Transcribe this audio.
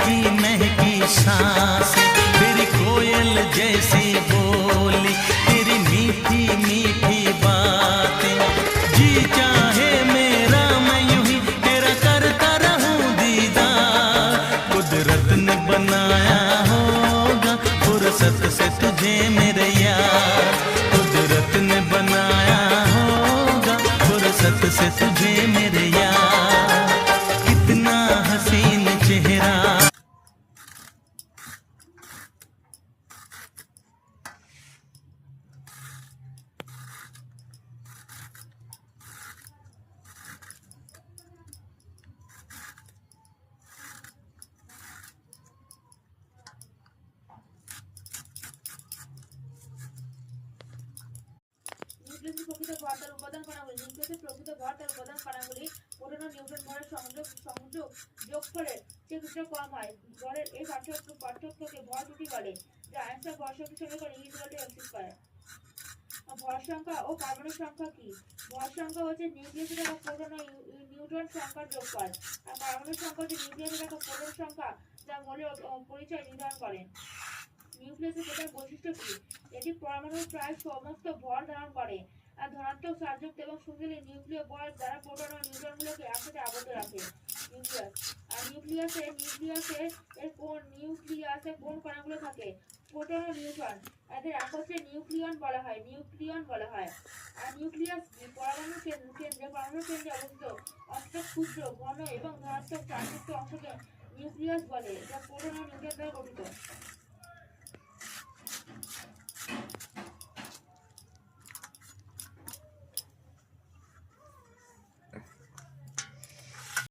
महकी महकी सांसें, तेरी कोयल जैसी बोली, तेरी मीठी मीठी बातें। जी चाहे मेरा मैं यूं ही तेरा करता रहूं दीदार। कुदरत ने बनाया होगा फुर्सत से तुझे मेरे यार। कुदरत ने बनाया होगा फुर्सत से तुझे मेरे यार। कितना हसीन चेहरा। নিউক্লিয়াসের প্রকৃত ভর তার উপাদান কণাগুলি। নিউক্লিয়াসের প্রকৃত ভর তার উপাদান কণাগুলি প্রোটন ও নিউট্রন ভরের যোগফলের চেয়ে কিছুটা কম হয়। ভরের এই পার্থক্যকে ভর ত্রুটি বলে, যা আইনস্টাইন ভর শক্তি সমীকরণ E=mc²। ভর সংখ্যা ও পারমাণবিক সংখ্যা কি? ভর সংখ্যা হচ্ছে নিউক্লিয়াসে থাকা প্রোটন ও নিউট্রন সংখ্যার যোগফল, আর পারমাণবিক সংখ্যা হচ্ছে নিউক্লিয়াসে থাকা প্রোটন সংখ্যা যা মৌলের পরিচয় নির্ধারণ করে। নিউক্লিয়াসের প্রধান বৈশিষ্ট্য কি? এটি পরমাণুর প্রায় সমস্ত ভর ধারণ করে, আর ধনাত্মক চার্জযুক্ত এবং শক্তিশালী নিউক্লিয় বল দ্বারা প্রোটন ও নিউট্রনগুলোকে একসাথে আবদ্ধ রাখে। নিউক্লিয়াস আর নিউক্লিয়াসে কোন কণাগুলো থাকে? প্রোটন ও নিউট্রন। এদের একত্রে নিউক্লিয়ন বলা হয়। আর নিউক্লিয়াস পরমাণুর কেন্দ্রে অবস্থিত অত্যন্ত ক্ষুদ্র, ঘন এবং ধনাত্মক চার্জযুক্ত অংশকে নিউক্লিয়াস বলে, যা প্রোটন ও নিউট্রন দ্বারা গঠিত।